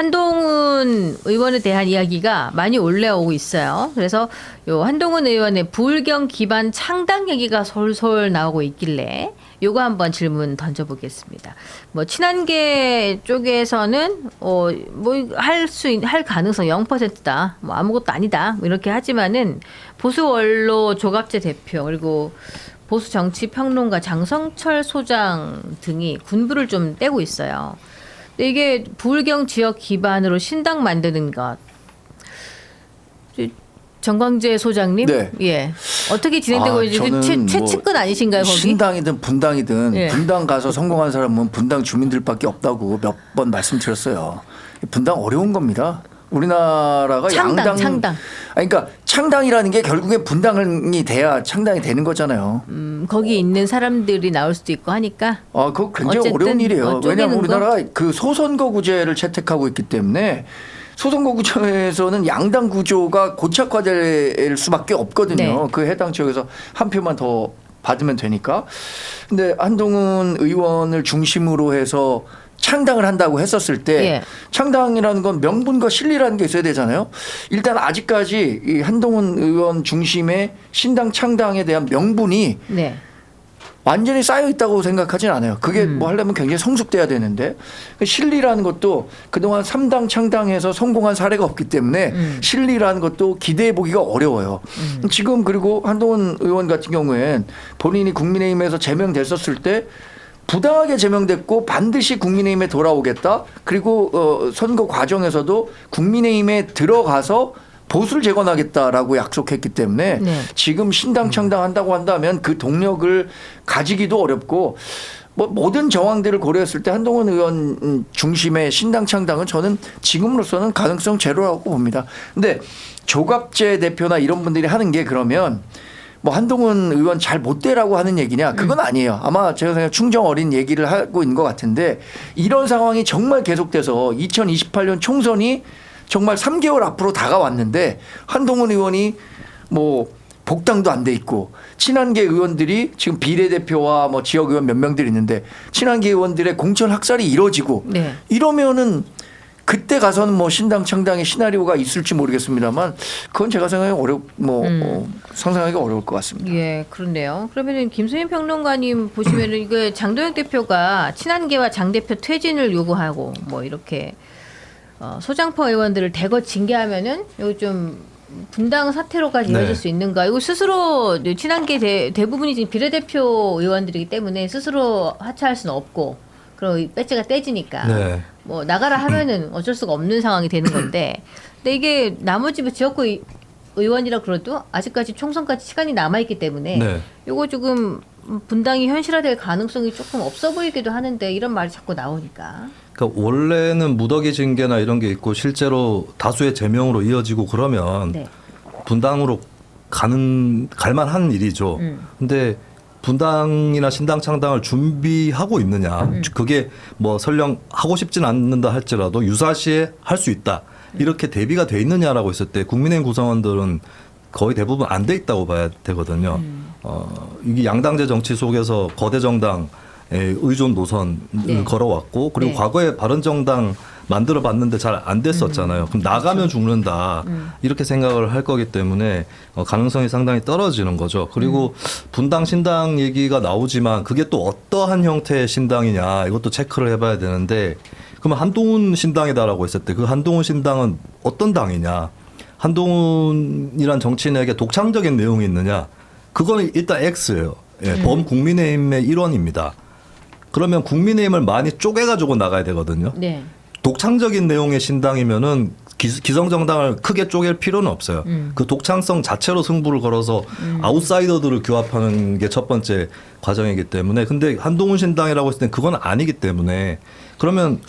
한동훈 의원에 대한 이야기가 많이 올라오고 있어요. 그래서 요 한동훈 의원의 부울경 기반 창당 얘기가 솔솔 나오고 있길래 요거 한번 질문 던져보겠습니다. 뭐 친한계 쪽에서는 할 가능성 0%다. 뭐 아무것도 아니다. 뭐 이렇게 하지만은 보수 원로 조갑재 대표 그리고 보수 정치 평론가 장성철 소장 등이 군부를 좀 떼고 있어요. 근데 이게 부울경 지역 기반으로 신당 만드는 것. 정광재 소장님, 네. 예, 어떻게 진행되고 있는지 최측근 아니신가요, 거기? 신당이든 분당이든 예. 분당 가서 성공한 사람은 분당 주민들밖에 없다고 몇 번 말씀드렸어요. 분당 어려운 겁니다. 우리나라가 창당. 그러니까 창당이라는 게 결국에 분당이 돼야 창당이 되는 거잖아요. 거기 있는 사람들이 나올 수도 있고 하니까. 그거 굉장히 어려운 일이에요. 왜냐하면 우리나라가 그 소선거구제를 채택하고 있기 때문에. 소선거구제에서는 양당 구조가 고착화될 수밖에 없거든요. 네. 그 해당 지역에서 한 표만 더 받으면 되니까. 근데 한동훈 의원을 중심으로 해서 창당을 한다고 했었을 때 예. 창당이라는 건 명분과 실리라는 게 있어야 되잖아요. 일단 아직까지 이 한동훈 의원 중심의 신당 창당에 대한 명분이 네. 완전히 쌓여 있다고 생각하진 않아요. 그게 뭐 하려면 굉장히 성숙돼야 되는데 실리라는 것도 그동안 3당 창당해서 성공한 사례가 없기 때문에 실리라는 것도 기대해 보기가 어려워요. 지금 그리고 한동훈 의원 같은 경우엔 본인이 국민의힘에서 제명됐었을 때 부당하게 제명됐고 반드시 국민의힘에 돌아오겠다. 그리고 선거 과정에서도 국민의힘에 들어가서 보수를 재건하겠다라고 약속했기 때문에 네. 지금 신당 창당한다고 한다면 그 동력을 가지기도 어렵고 뭐 모든 정황들을 고려했을 때 한동훈 의원 중심의 신당 창당은 저는 지금으로서는 가능성 제로라고 봅니다. 근데 조갑재 대표나 이런 분들이 하는 게 그러면 뭐 한동훈 의원 잘 못 되라고 하는 얘기냐 그건 아니에요. 아마 제가 생각에 충정 어린 얘기를 하고 있는 것 같은데 이런 상황이 정말 계속돼서 2028년 총선이 정말 3개월 앞으로 다가왔는데 한동훈 의원이 뭐 복당도 안 돼 있고 친한계 의원들이 지금 비례대표와 뭐 지역 의원 몇 명들 있는데 친한계 의원들의 공천 학살이 이뤄지고 네. 이러면은 그때 가서는 뭐 신당 창당의 시나리오가 있을지 모르겠습니다만 그건 제가 생각에 상상하기 어려울 것 같습니다. 예, 그렇네요. 그러면은 김수민 평론가님 보시면은 이거 장도영 대표가 친한계와 장 대표 퇴진을 요구하고 뭐 이렇게 소장파 의원들을 대거 징계하면은 이거 좀 분당 사태로까지 이어질 수 있는가? 이거 스스로 친한계 대부분이 지금 비례대표 의원들이기 때문에 스스로 하차할 수는 없고 그리고 배지가 떼지니까 네. 뭐 나가라 하면은 어쩔 수가 없는 상황이 되는 건데 근데 이게 나머지 지역구 의원이라 그래도 아직까지 총선까지 시간이 남아있기 때문에 네. 이거 조금 분당이 현실화될 가능성이 조금 없어 보이기도 하는데 이런 말이 자꾸 나오니까. 그러니까 원래는 무더기 징계나 이런 게 있고 실제로 다수의 제명으로 이어지고 그러면 네. 분당으로 갈만한 일이죠. 근데 분당이나 신당 창당을 준비하고 있느냐. 그게 뭐 설령 하고 싶진 않는다 할지라도 유사시에 할 수 있다. 이렇게 대비가 돼 있느냐라고 했을 때 국민의힘 구성원들은 거의 대부분 안 돼 있다고 봐야 되거든요. 이게 양당제 정치 속에서 거대 정당의 의존 노선을 네. 걸어왔고 그리고 네. 과거에 바른정당 만들어 봤는데 잘 안 됐었잖아요. 그럼 나가면 죽는다. 이렇게 생각을 할 거기 때문에 가능성이 상당히 떨어지는 거죠. 그리고 분당 신당 얘기가 나오지만 그게 또 어떠한 형태의 신당이냐 이것도 체크를 해봐야 되는데 그러면 한동훈 신당이다라고 했을 때 그 한동훈 신당은 어떤 당이냐. 한동훈이란 정치인에게 독창적인 내용이 있느냐. 그거는 일단 X예요. 예, 범국민의힘의 일원입니다. 그러면 국민의힘을 많이 쪼개가지고 나가야 되거든요. 네. 독창적인 내용의 신당이면은 기성정당을 크게 쪼갤 필요는 없어요. 그 독창성 자체로 승부를 걸어서 아웃사이더들을 규합하는 게 첫 번째 과정이기 때문에 근데 한동훈 신당이라고 했을 때 그건 아니기 때문에 그러면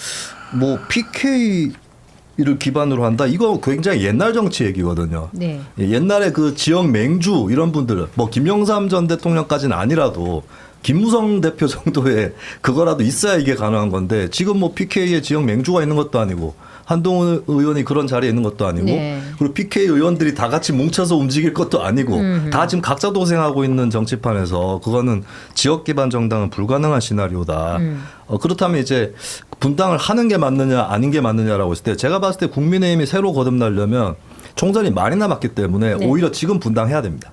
뭐 PK를 기반으로 한다? 이거 굉장히 옛날 정치 얘기거든요. 네. 옛날에 그 지역 맹주 이런 분들 뭐 김영삼 전 대통령까지는 아니라도 김무성 대표 정도의 그거라도 있어야 이게 가능한 건데 지금 뭐 PK에 지역 맹주가 있는 것도 아니고 한동훈 의원이 그런 자리에 있는 것도 아니고 네. 그리고 PK 의원들이 다 같이 뭉쳐서 움직일 것도 아니고 다 지금 각자 도생하고 있는 정치판에서 그거는 지역 기반 정당은 불가능한 시나리오다. 그렇다면 이제 분당을 하는 게 맞느냐 아닌 게 맞느냐라고 했을 때 제가 봤을 때 국민의힘이 새로 거듭나려면 총선이 많이 남았기 때문에 네. 오히려 지금 분당해야 됩니다.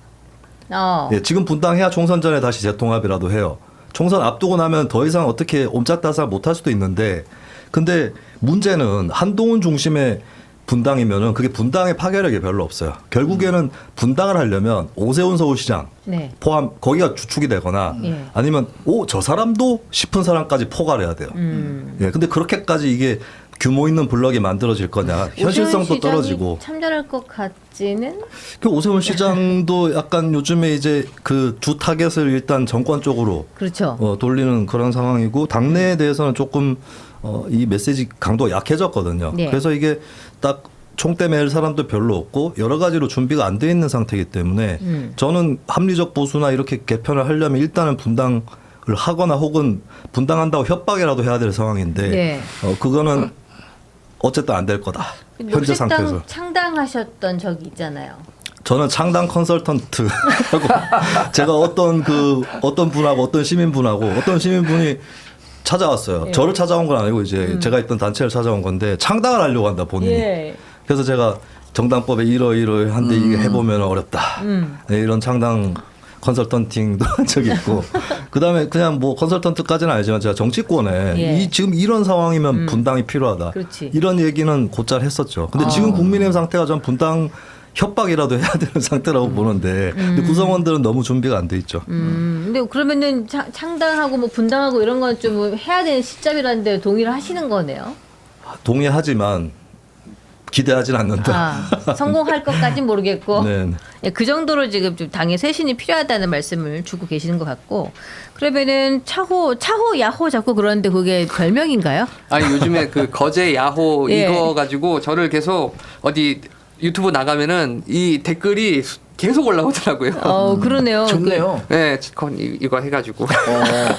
예, 지금 분당해야 총선 전에 다시 재통합이라도 해요. 총선 앞두고 나면 더 이상 어떻게 옴짝달싹 못할 수도 있는데 근데 문제는 한동훈 중심의 분당이면은 그게 분당의 파괴력이 별로 없어요. 결국에는 분당을 하려면 오세훈 서울시장 네. 포함 거기가 주축이 되거나 예. 아니면 저 사람도 싶은 사람까지 포괄해야 돼요. 예, 근데 그렇게까지 이게 규모 있는 블럭이 만들어질 거냐 현실성도 오세훈 떨어지고 시장이 참전할 것 같지는 그 오세훈 시장도 약간 요즘에 이제 그 주 타겟을 일단 정권 쪽으로 그렇죠. 돌리는 그런 상황이고 당내에 대해서는 조금 이 메시지 강도가 약해졌거든요. 네. 그래서 이게 딱 총대 맬 사람도 별로 없고 여러 가지로 준비가 안 돼 있는 상태이기 때문에 저는 합리적 보수나 이렇게 개편을 하려면 일단은 분당을 하거나 혹은 분당한다고 협박이라도 해야 될 상황인데 네. 그거는 어쨌든 안 될 거다. 현재 상태에서. 녹색당 창당하셨던 적이 있잖아요. 저는 창당 컨설턴트라고 제가 어떤 분하고 어떤 시민분이 찾아왔어요. 예. 저를 찾아온 건 아니고 이제 제가 있던 단체를 찾아온 건데 창당을 하려고 한다 본인이. 예. 그래서 제가 정당법에 이러이러한데 이게 해보면 어렵다. 네, 이런 창당 컨설턴팅도 한 적이 있고 그다음에 그냥 뭐 컨설턴트까지는 아니지만 제가 정치권에 예. 지금 이런 상황이면 분당이 필요하다. 그렇지. 이런 얘기는 곧잘 했었죠. 근데 지금 국민의힘 상태가 전 분당 협박이라도 해야 되는 상태라고 보는데 근데 구성원들은 너무 준비가 안 돼 있죠. 근데 그러면은 창당하고 뭐 분당하고 이런 건 좀 해야 되는 시점이라는데 동의를 하시는 거네요. 동의하지만 기대하진 않는다. 성공할 것까진 모르겠고 네. 예, 그 정도로 지금 좀 당의 쇄신이 필요하다는 말씀을 주고 계시는 것 같고 그러면은 차호 야호 자꾸 그러는데 그게 별명인가요? 아니 요즘에 그 거제 야호 예. 이거 가지고 저를 계속 어디 유튜브 나가면은 이 댓글이 계속 올라오더라고요. 그러네요. 좋네요. 네, 이거 해가지고.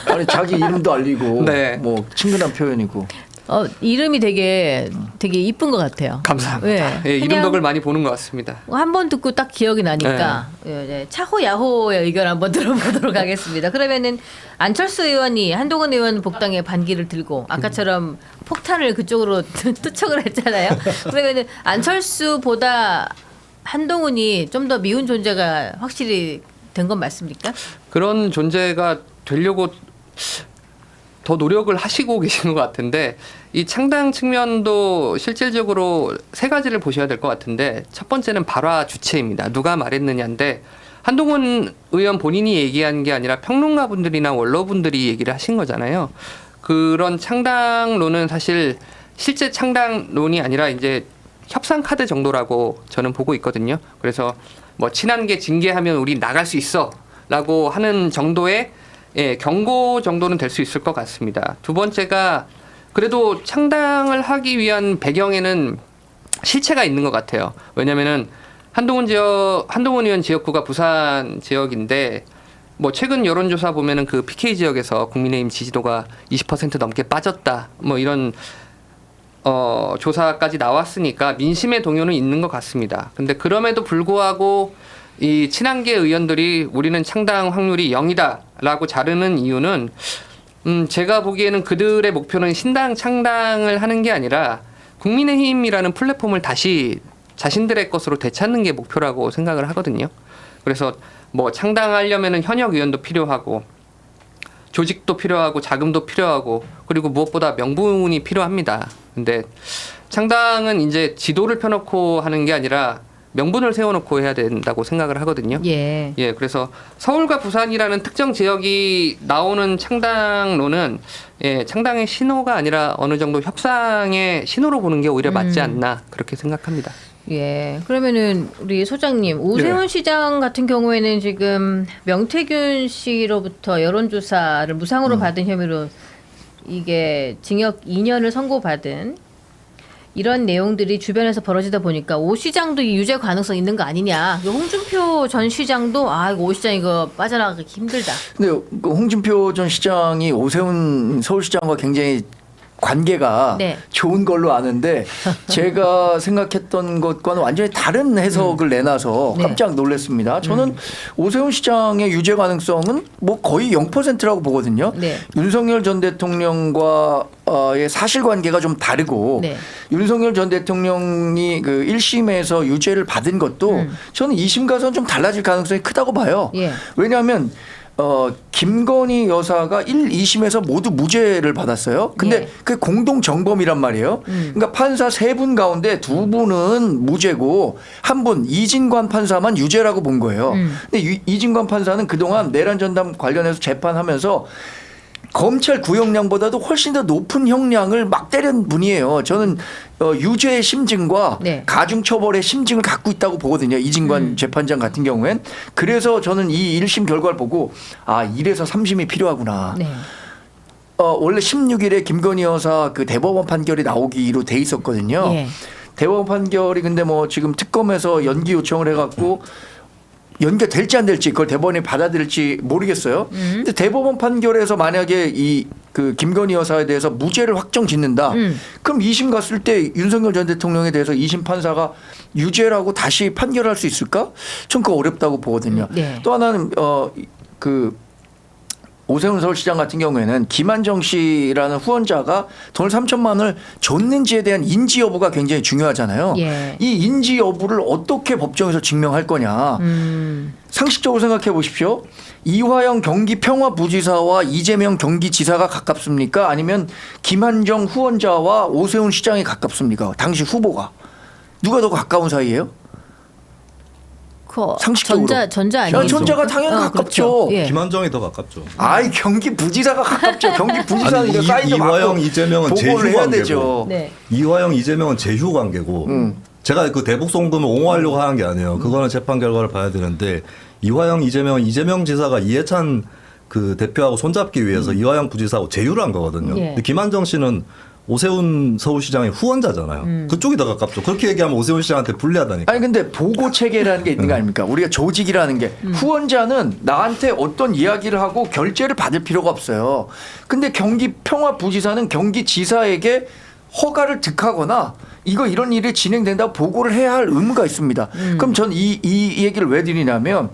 아니 자기 이름도 알리고 네. 뭐 친근한 표현이고. 이름이 되게 이쁜 것 같아요. 감사합니다. 네. 예, 이름 덕을 많이 보는 것 같습니다. 한 번 듣고 딱 기억이 나니까 차호 야호의 의견 한번 들어보도록 하겠습니다. 그러면은 안철수 의원이 한동훈 의원 복당에 반기를 들고 아까처럼 폭탄을 그쪽으로 투척을 했잖아요. 그러면은 안철수보다 한동훈이 좀 더 미운 존재가 확실히 된 건 맞습니까? 그런 존재가 되려고 더 노력을 하시고 계신 것 같은데 이 창당 측면도 실질적으로 세 가지를 보셔야 될 것 같은데 첫 번째는 발화 주체입니다. 누가 말했느냐인데 한동훈 의원 본인이 얘기한 게 아니라 평론가분들이나 원로분들이 얘기를 하신 거잖아요. 그런 창당론은 사실 실제 창당론이 아니라 이제 협상 카드 정도라고 저는 보고 있거든요. 그래서 뭐 친한 게 징계하면 우리 나갈 수 있어라고 하는 정도의 경고 정도는 될 수 있을 것 같습니다. 두 번째가 그래도 창당을 하기 위한 배경에는 실체가 있는 것 같아요. 왜냐하면은 한동훈 의원 지역구가 부산 지역인데 뭐 최근 여론조사 보면은 그 PK 지역에서 국민의힘 지지도가 20% 넘게 빠졌다. 뭐 이런 조사까지 나왔으니까 민심의 동요는 있는 것 같습니다. 근데 그럼에도 불구하고 이 친한계 의원들이 우리는 창당 확률이 0이다라고 자르는 이유는 제가 보기에는 그들의 목표는 신당 창당을 하는 게 아니라 국민의힘이라는 플랫폼을 다시 자신들의 것으로 되찾는 게 목표라고 생각을 하거든요. 그래서 뭐 창당하려면은 현역 의원도 필요하고 조직도 필요하고 자금도 필요하고 그리고 무엇보다 명분이 필요합니다. 근데 창당은 이제 지도를 펴놓고 하는 게 아니라 명분을 세워놓고 해야 된다고 생각을 하거든요. 예. 그래서 서울과 부산이라는 특정 지역이 나오는 창당론은 창당의 신호가 아니라 어느 정도 협상의 신호로 보는 게 오히려 맞지 않나 그렇게 생각합니다. 예. 그러면은 우리 소장님 오세훈 시장 같은 경우에는 지금 명태균 씨로부터 여론조사를 무상으로 받은 혐의로 이게 징역 2년을 선고받은 이런 내용들이 주변에서 벌어지다 보니까 오 시장도 이 유죄 가능성 있는 거 아니냐. 홍준표 전 시장도 이거 오 시장 이거 빠져나가기 힘들다. 근데 그 홍준표 전 시장이 오세훈 서울시장과 굉장히 관계가 네. 좋은 걸로 아는데 제가 생각했던 것과는 완전히 다른 해석을 내놔서 네. 깜짝 놀랐습니다. 저는 오세훈 시장의 유죄 가능성은 뭐 거의 0%라고 보거든요. 네. 윤석열 전 대통령과의 사실관계가 좀 다르고 네. 윤석열 전 대통령이 그 1심에서 유죄를 받은 것도 저는 2심 가서는 좀 달라질 가능성이 크다고 봐요. 예. 왜냐하면 김건희 여사가 1, 2심에서 모두 무죄를 받았어요. 근데 예. 그게 공동 정범이란 말이에요. 그러니까 판사 3분 가운데 2분은 무죄고 1분 이진관 판사만 유죄라고 본 거예요. 근데 이진관 판사는 그동안 내란 전담 관련해서 재판하면서 검찰 구형량보다도 훨씬 더 높은 형량을 막 때린 분이에요. 저는 유죄의 심증과 네. 가중처벌의 심증을 갖고 있다고 보거든요. 이진관 재판장 같은 경우엔. 그래서 저는 이 1심 결과를 보고 이래서 3심이 필요하구나. 네. 원래 16일에 김건희 여사 그 대법원 판결이 나오기로 돼 있었거든요. 예. 대법원 판결이 근데 뭐 지금 특검에서 연기 요청을 해갖고 연결될지 안 될지 그걸 대법원이 받아들일지 모르겠어요. 근데 대법원 판결에서 만약에 이 그 김건희 여사에 대해서 무죄를 확정 짓는다. 그럼 2심 갔을 때 윤석열 전 대통령에 대해서 2심 판사가 유죄라고 다시 판결할 수 있을까? 전 그거 어렵다고 보거든요. 네. 또 하나는 그 오세훈 서울시장 같은 경우에는 김한정 씨라는 후원자가 돈을 3천만 원을 줬는지에 대한 인지 여부가 굉장히 중요하잖아요. 예. 이 인지 여부를 어떻게 법정에서 증명할 거냐. 상식적으로 생각해 보십시오. 이화영 경기평화부지사와 이재명 경기지사가 가깝습니까? 아니면 김한정 후원자와 오세훈 시장이 가깝습니까? 당시 후보가. 누가 더 가까운 사이예요? 그 상식적으로. 전자 아니에요? 전자가 당연히 가깝죠. 그렇죠. 예. 김한정이 더 가깝죠. 경기부지사가 가깝죠. 경기부지사는 아니, 이거 사인도 이화영, 받고 이재명은 보고를 제휴 해야 관계고. 되죠. 네. 이화영, 이재명은 제휴 관계고 제가 그 대북 송금을 옹호하려고 하는 게 아니에요. 그거는 재판 결과를 봐야 되는데 이화영, 이재명은 이재명 지사가 이해찬 그 대표하고 손잡기 위해서 이화영 부지사하고 제휴를 한 거거든요. 예. 근데 김한정 씨는 오세훈 서울시장의 후원자잖아요. 그쪽이 더 가깝죠. 그렇게 얘기하면 오세훈 시장한테 불리하다니까. 아니 근데 보고 체계라는 게 있는 거 아닙니까? 우리가 조직이라는 게 후원자는 나한테 어떤 이야기를 하고 결제를 받을 필요가 없어요. 근데 경기평화부지사는 경기지사에게 허가를 득하거나 이런 일이 진행된다고 보고를 해야 할 의무가 있습니다. 그럼 전 이 얘기를 왜 드리냐면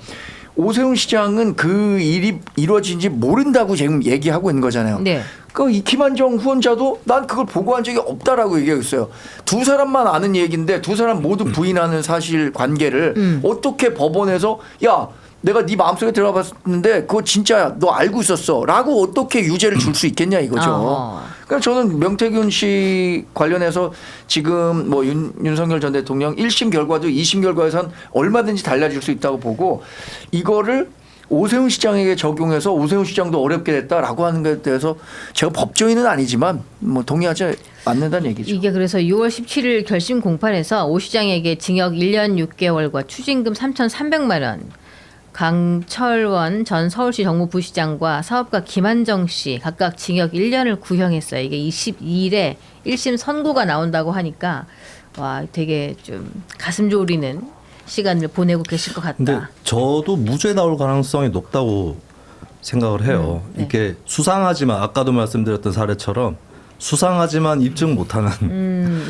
오세훈 시장은 그 일이 이루어진지 모른다고 지금 얘기하고 있는 거잖아요. 네. 이 김한정 후원자도 난 그걸 보고한 적이 없다라고 얘기했어요. 두 사람만 아는 얘기인데 두 사람 모두 부인하는 사실 관계를 어떻게 법원에서 야 내가 네 마음속에 들어가 봤는데 그거 진짜야 너 알고 있었어라고 어떻게 유죄를 줄 수 있겠냐 이거죠. 그러니까 저는 명태균 씨 관련해서 지금 뭐 윤석열 전 대통령 1심 결과도 2심 결과에선 얼마든지 달라질 수 있다고 보고 이거를 오세훈 시장에게 적용해서 오세훈 시장도 어렵게 됐다라고 하는 것에 대해서 제가 법조인은 아니지만 뭐 동의하지 않는다는 얘기죠. 이게 그래서 6월 17일 결심 공판에서 오 시장에게 징역 1년 6개월과 추징금 3,300만 원, 강철원 전 서울시 정무부시장과 사업가 김한정 씨 각각 징역 1년을 구형했어요. 이게 22일에 1심 선고가 나온다고 하니까 와 되게 좀 가슴 졸이는 시간을 보내고 계실 것 같다. 근데 저도 무죄 나올 가능성이 높다고 생각을 해요. 네. 이게 수상하지만 아까도 말씀드렸던 사례처럼 수상하지만 입증 못하는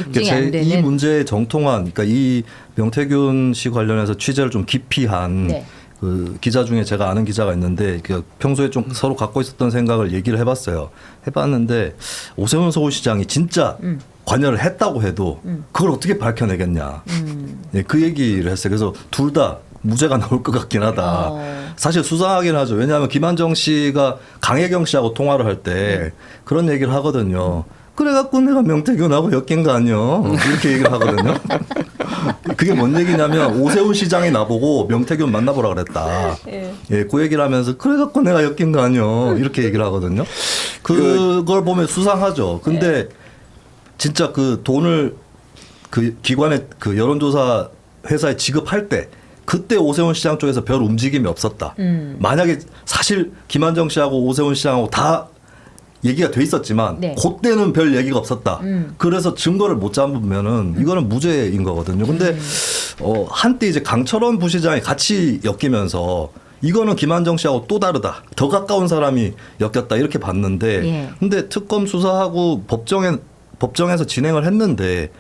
입증이 안 되는. 이 문제의 정통한 그러니까 이 명태균 씨 관련해서 취재를 좀 깊이 한 네. 그 기자 중에 제가 아는 기자가 있는데 평소에 좀 서로 갖고 있었던 생각을 얘기를 해봤어요. 해봤는데 오세훈 서울시장이 진짜 관여를 했다고 해도 그걸 어떻게 밝혀내겠냐. 예, 그 얘기를 했어요. 그래서 둘 다 무죄가 나올 것 같긴 하다. 사실 수상하긴 하죠. 왜냐하면 김한정 씨가 강혜경 씨하고 통화를 할 때 그런 얘기를 하거든요. 그래갖고 내가 명태균하고 엮인 거 아니야. 이렇게 얘기를 하거든요. 그게 뭔 얘기냐면 오세훈 시장이 나보고 명태균 만나보라 그랬다. 예, 그 얘기를 하면서 그래갖고 내가 엮인 거 아니야. 이렇게 얘기를 하거든요. 그걸 보면 수상하죠. 근데 진짜 그 돈을 그 기관의 그 여론조사 회사에 지급할 때 그때 오세훈 시장 쪽에서 별 움직임이 없었다. 만약에 사실 김한정 씨하고 오세훈 시장하고 다 얘기가 돼 있었지만 네. 그때는 별 얘기가 없었다. 그래서 증거를 못 잡으면은 이거는 무죄인 거거든요. 근데 한때 이제 강철원 부시장이 같이 엮이면서 이거는 김한정 씨하고 또 다르다. 더 가까운 사람이 엮였다 이렇게 봤는데 예. 근데 특검 수사하고 법정에서 진행을 했는데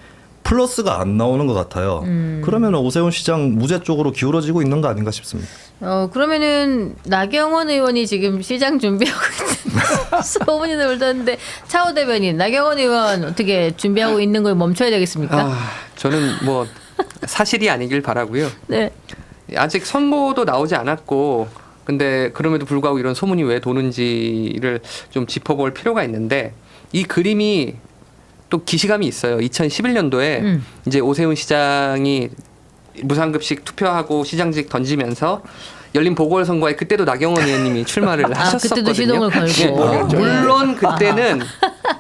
플러스가 안 나오는 것 같아요. 그러면 오세훈 시장 무죄 쪽으로 기울어지고 있는 거 아닌가 싶습니다. 그러면은 나경원 의원이 지금 시장 준비하고 있는 소문이 돌던데 차오 대변인 나경원 의원 어떻게 준비하고 있는 걸 멈춰야 되겠습니까? 저는 뭐 사실이 아니길 바라고요. 네. 아직 선고도 나오지 않았고 근데 그럼에도 불구하고 이런 소문이 왜 도는지를 좀 짚어볼 필요가 있는데 이 그림이 또 기시감이 있어요. 2011년도에 이제 오세훈 시장이 무상급식 투표하고 시장직 던지면서 열린 보궐선거에 그때도 나경원 의원님이 출마를 하셨었거든요. 그때도 시동을 걸고. 네.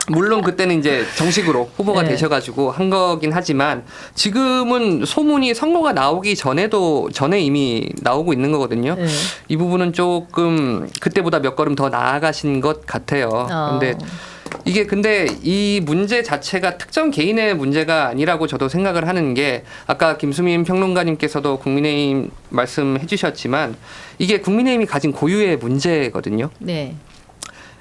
물론 그때는 이제 정식으로 후보가 네. 되셔가지고 한 거긴 하지만 지금은 소문이 선거가 나오기 전에 이미 나오고 있는 거거든요. 네. 이 부분은 조금 그때보다 몇 걸음 더 나아가신 것 같아요. 근데 이 문제 자체가 특정 개인의 문제가 아니라고 저도 생각을 하는 게 아까 김수민 평론가님께서도 국민의힘 말씀해 주셨지만 이게 국민의힘이 가진 고유의 문제거든요. 네.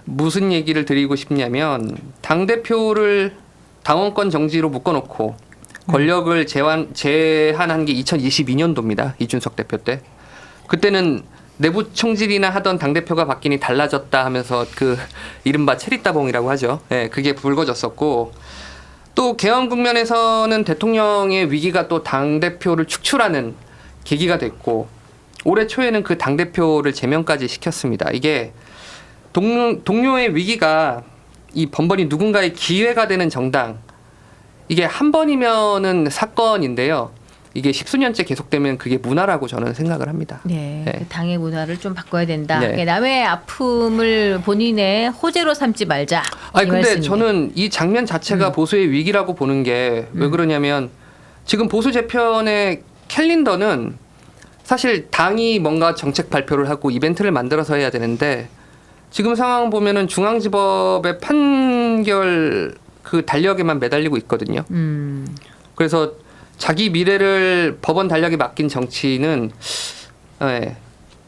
무슨 얘기를 드리고 싶냐면 당대표를 당원권 정지로 묶어놓고 권력을 제한한 게 2022년도입니다. 이준석 대표 때. 그때는 내부 총질이나 하던 당대표가 바뀌니 달라졌다 하면서 그 이른바 체리따봉이라고 하죠. 네, 그게 불거졌었고 또 개헌 국면에서는 대통령의 위기가 또 당대표를 축출하는 계기가 됐고 올해 초에는 그 당대표를 제명까지 시켰습니다. 이게 동료의 위기가 이 번번이 누군가의 기회가 되는 정당 이게 한 번이면은 사건인데요. 이게 십수년째 계속되면 그게 문화라고 저는 생각을 합니다. 네. 네. 그 당의 문화를 좀 바꿔야 된다. 네. 남의 아픔을 본인의 호재로 삼지 말자. 아니 이 근데 말씀이네요. 저는 이 장면 자체가 보수의 위기라고 보는 게 왜 그러냐면 지금 보수 재편의 캘린더는 사실 당이 뭔가 정책 발표를 하고 이벤트를 만들어서 해야 되는데 지금 상황 보면은 중앙지법의 판결 그 달력에만 매달리고 있거든요. 그래서 자기 미래를 법원 달력에 맡긴 정치는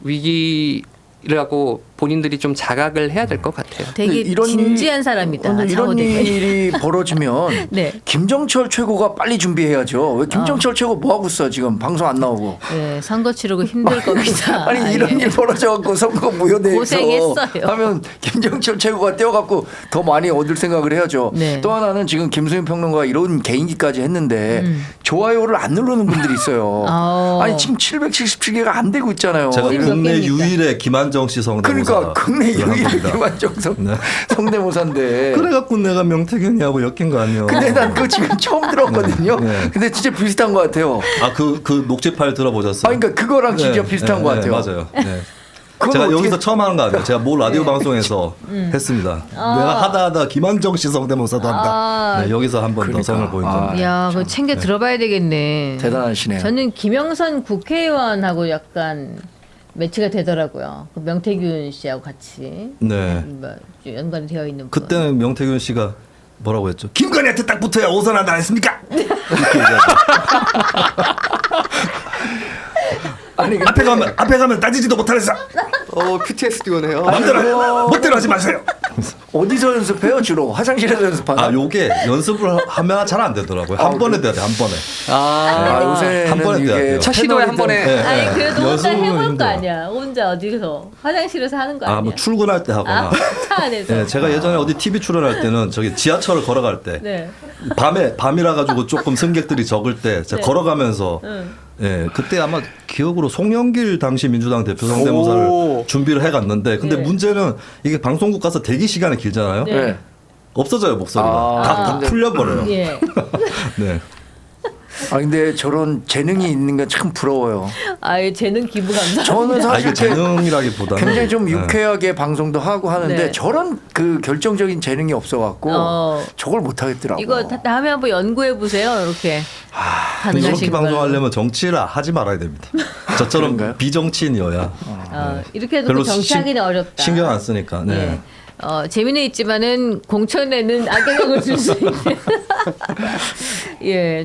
위기라고 본인들이 좀 자각을 해야 될 것 같아요. 되게 진지한 사람이다. 이런 차오 대변인. 일이 벌어지면 네. 김정철 최고가 빨리 준비해야죠. 왜 김정철 최고 뭐 하고 있어 지금 방송 안 나오고. 네, 선거 치르고 힘들 겁니다. 아니 이런 예. 일 벌어져갖고 선거 무효돼서 고생했어요. 하면 김정철 최고가 뛰어갖고 더 많이 얻을 생각을 해야죠. 네. 또 하나는 지금 김수민 평론가가 이런 개인기까지 했는데 좋아요를 안 누르는 분들이 있어요. 아니 지금 777개가 안 되고 있잖아요. 제가 몇 국내 개입니까? 유일의 김한정 씨 성대모사. 그러니까 국내 유일의 김한정 네. 성대모사인데. 그래갖고 내가 명태균이하고 엮인 거 아니에요. 근데 난 그거 지금 처음 들었거든요. 네. 근데 진짜 비슷한 것 같아요. 그 녹취 파일 들어보셨어요? 그러니까 그거랑 진짜 비슷한 것 같아요. 맞아요. 네. 그건 제가 어떻게- 여기서 처음 하는 거 아니에요. 제가 모 라디오 방송에서 했습니다. 내가 하다 김한정 씨 성대모사도 한다. 네, 여기서 한 번 더 그러니까. 성을 보인 겁니다. 이야, 그거 챙겨 들어봐야 되겠네. 대단하시네요. 저는 김영선 국회의원하고 약간 매치가 되더라고요. 그 명태균 씨하고 같이 네. 뭐 연관이 되어 있는 분. 그때는 명태균 씨가 뭐라고 했죠? 김건희한테 딱 붙어야 오선한다 했습니까? 이렇게 얘기하죠. 아니 앞에 가면 따지지도 못하면서 PTSD 오네요. 멋대로 하지 마세요. 어디서 연습해요 주로? 화장실에서 연습하나? 아 요게 연습을 하면 잘 안 되더라고요. 한 번에 돼야 돼. 한 번에. 요새는 한 번에 돼야 돼요. 이게 첫 시도에 한 번에. 네, 아니 네. 그래도 혼자 연습은 해볼 거 힘들어요. 아니야. 혼자 어디서 화장실에서 하는 거 아니야. 뭐 출근할 때 하거나. 차 안에서. 네, 제가 예전에 어디 TV 출연할 때는 저기 지하철을 걸어갈 때 네. 밤이라 가지고 조금 승객들이 적을 때 제가 네. 걸어가면서 예, 그때 아마 기억으로 송영길 당시 민주당 대표 오. 성대모사를 준비를 해갔는데 근데 네. 문제는 이게 방송국 가서 대기 시간이 길잖아요. 네. 네. 없어져요 목소리가 아. 다 풀려버려요. 예. 네. 아 근데 저런 재능이 있는 게 참 부러워요. 아유 재능 기부 감사합니다. 저는 아 사실 이게 재능이라기보다는 굉장히 좀 네. 유쾌하게 방송도 하고 하는데 네. 저런 그 결정적인 재능이 없어갖고 저걸 못 하겠더라고. 이거 다음에 한번 연구해 보세요. 이렇게 근데 이렇게 가능하신 걸로. 방송하려면 정치를 하지 말아야 됩니다. 저처럼 그런가요? 비정치인이어야 이렇게 해도 별로 정치하기는 어렵다. 신경 안 쓰니까. 네. 예. 재미는 있지만은 공천에는 악영향을 줄 수 있는 예.